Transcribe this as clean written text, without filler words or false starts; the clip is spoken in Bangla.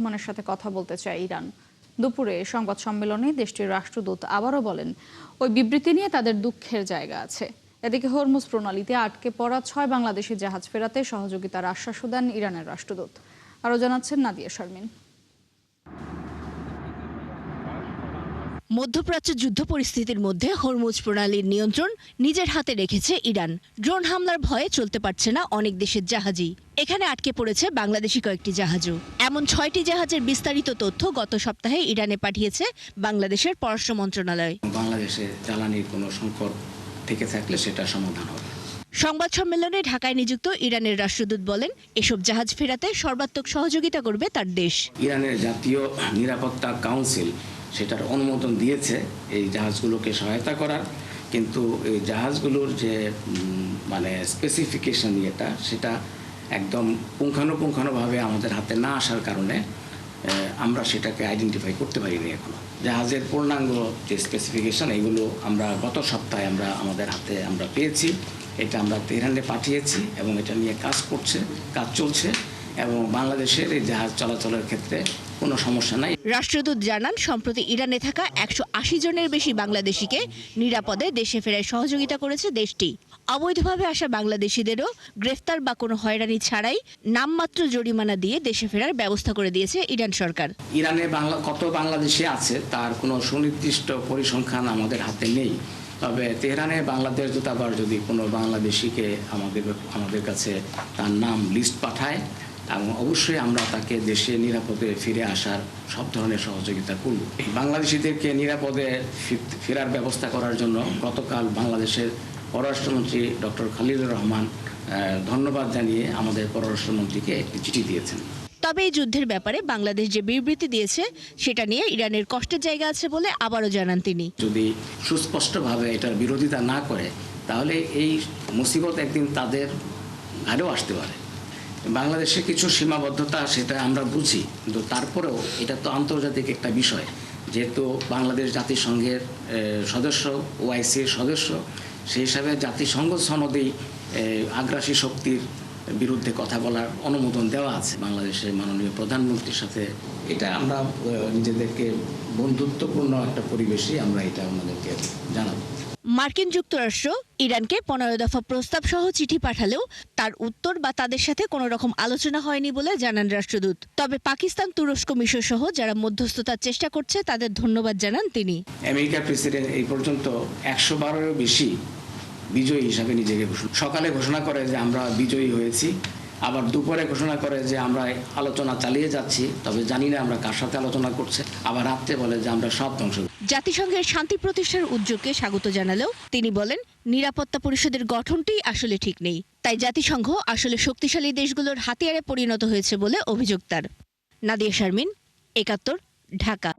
রহমানের সাথে কথা বলতে চায় ইরান। দুপুরে সংবাদ সম্মেলনে দেশটির রাষ্ট্রদূত আবারও বলেন, ওই বিবৃতি নিয়ে তাদের দুঃখের জায়গা আছে। এদিকে হরমুজ প্রণালীতে আটকে পড়া ৬ বাংলাদেশি জাহাজ ফেরাতে সহযোগিতার আশ্বাসও দেন ইরানের রাষ্ট্রদূত। আরও জানাচ্ছেন নাদিয়া শারমিন। মধ্যপ্রাচ্য যুদ্ধ পরিস্থিতির মধ্যে হরমুজ প্রণালীর নিয়ন্ত্রণ নিজের হাতে রেখেছে ইরান। ড্রোন হামলার ভয়ে চলতে পারছে না অনেক দেশের জাহাজই। এখানে আটকে পড়েছে বাংলাদেশি কয়েকটি জাহাজও। এমন ৬টি জাহাজের বিস্তারিত তথ্য গত সপ্তাহে ইরানে পাঠিয়েছে বাংলাদেশের পররাষ্ট্র মন্ত্রণালয়। বাংলাদেশে জ্বালানির কোনো সংকট থেকে থাকলে সেটা সমাধান হবে। সংবাদ সম্মেলনে ঢাকায় নিযুক্ত ইরানের রাষ্ট্রদূত বলেন, এসব জাহাজ ফেরাতে সর্বাত্মক সহযোগিতা করবে তার দেশ। ইরানের জাতীয় নিরাপত্তা কাউন্সিল সেটার অনুমোদন দিয়েছে এই জাহাজগুলোকে সহায়তা করার, কিন্তু এই জাহাজগুলোর যে স্পেসিফিকেশন সেটা একদম পুঙ্খানুপুঙ্খানুভাবে আমাদের হাতে না আসার কারণে আমরা সেটাকে আইডেন্টিফাই করতে পারিনি এখনো। জাহাজের পূর্ণাঙ্গ যে স্পেসিফিকেশন এগুলো আমরা গত সপ্তাহে আমাদের হাতে পেয়েছি। এটা আমরা তেহরানে পাঠিয়েছি এবং এটা নিয়ে কাজ চলছে এবং বাংলাদেশের এই জাহাজ চলাচলের ক্ষেত্রে কোনো সমস্যা নাই। রাষ্ট্রদূত জানান, সম্প্রতি ইরানে থাকা ১৮০ জনের বেশি বাংলাদেশিকে নিরাপদে দেশে ফেরায় সহযোগিতা করেছে দেশটি। অবৈধভাবে আসা বাংলাদেশিদেরও গ্রেফতার বা কোনো হয়রানি ছাড়াই নামমাত্র জরিমানা দিয়ে দেশে ফেরার ব্যবস্থা করে দিয়েছে ইরান সরকার। ইরানে কত বাংলাদেশি আছে তার কোনো সুনির্দিষ্ট পরিসংখ্যান আমাদের হাতে নেই, তবে তেহরানে বাংলাদেশ দূতাবাস যদি কোনো বাংলাদেশিকে আমাদের কাছে তার নাম লিস্ট পাঠায় এবং অবশ্যই আমরা তাকে দেশে নিরাপদে ফিরে আসার সব ধরনের সহযোগিতা করব। বাংলাদেশিদেরকে নিরাপদে ফেরার ব্যবস্থা করার জন্য গতকাল বাংলাদেশের পররাষ্ট্রমন্ত্রী ডক্টর খলিলুর রহমান ধন্যবাদ জানিয়ে আমাদের পররাষ্ট্রমন্ত্রীকে একটি চিঠি দিয়েছেন। তবে এই যুদ্ধের ব্যাপারে বাংলাদেশ যে বিবৃতি দিয়েছে সেটা নিয়ে ইরানের কষ্টের জায়গা আছে বলে আবারও জানান তিনি। যদি সুস্পষ্টভাবে এটার বিরোধিতা না করে তাহলে এই মুসিবত একদিন তাদের ঘাড়েও আসতে পারে। বাংলাদেশে কিছু সীমাবদ্ধতা সেটা আমরা বুঝি, কিন্তু তারপরেও এটা তো আন্তর্জাতিক একটা বিষয়। যেহেতু বাংলাদেশ জাতিসংঘের সদস্য, ওআইসির সদস্য, সেই হিসাবে জাতিসংঘ সনদেই আগ্রাসী শক্তির বিরুদ্ধে কথা বলার অনুমোদন দেওয়া আছে বাংলাদেশের মাননীয় প্রধানমন্ত্রীর সাথে। এটা আমরা নিজেদেরকে বন্ধুত্বপূর্ণ একটা পরিবেশে আমরা এটা আমাদেরকে জানাবো। মার্কিন যুক্তরাষ্ট্র ইরানকে ১৫ দফা প্রস্তাব সহ চিঠি পাঠালেও তার উত্তর বা তাদের সাথে কোনো রকম আলোচনা হয়নি বলে জানান রাষ্ট্রদূত। তবে পাকিস্তান, তুরস্ক, মিশর সহ যারা মধ্যস্থতার চেষ্টা করছে তাদের ধন্যবাদ জানান তিনি। আমেরিকার প্রেসিডেন্ট এই পর্যন্ত ১১২-এরও বেশি বিজয়ী হিসাবে নিজেকে সকালে ঘোষণা করে যে আমরা বিজয়ী হয়েছি, আবার দুপুরে ঘোষণা করে যে আমরা আলোচনা চালিয়ে যাচ্ছি, তবে জানি না আমরা কার সাথে আলোচনা করছে, আবার রাত্রে বলে যে আমরা সব ধ্বংস। জাতিসংঘের শান্তি প্রতিষ্ঠার উদ্যোগকে স্বাগত জানালেও তিনি বলেন, নিরাপত্তা পরিষদের গঠনটি আসলে ঠিক নেই। তাই জাতিসংঘ আসলে শক্তিশালী দেশগুলোর হাতিয়ারে পরিণত হয়েছে বলে অভিযোগ তার। নাদিয়া শারমিন, একাত্তর, ঢাকা।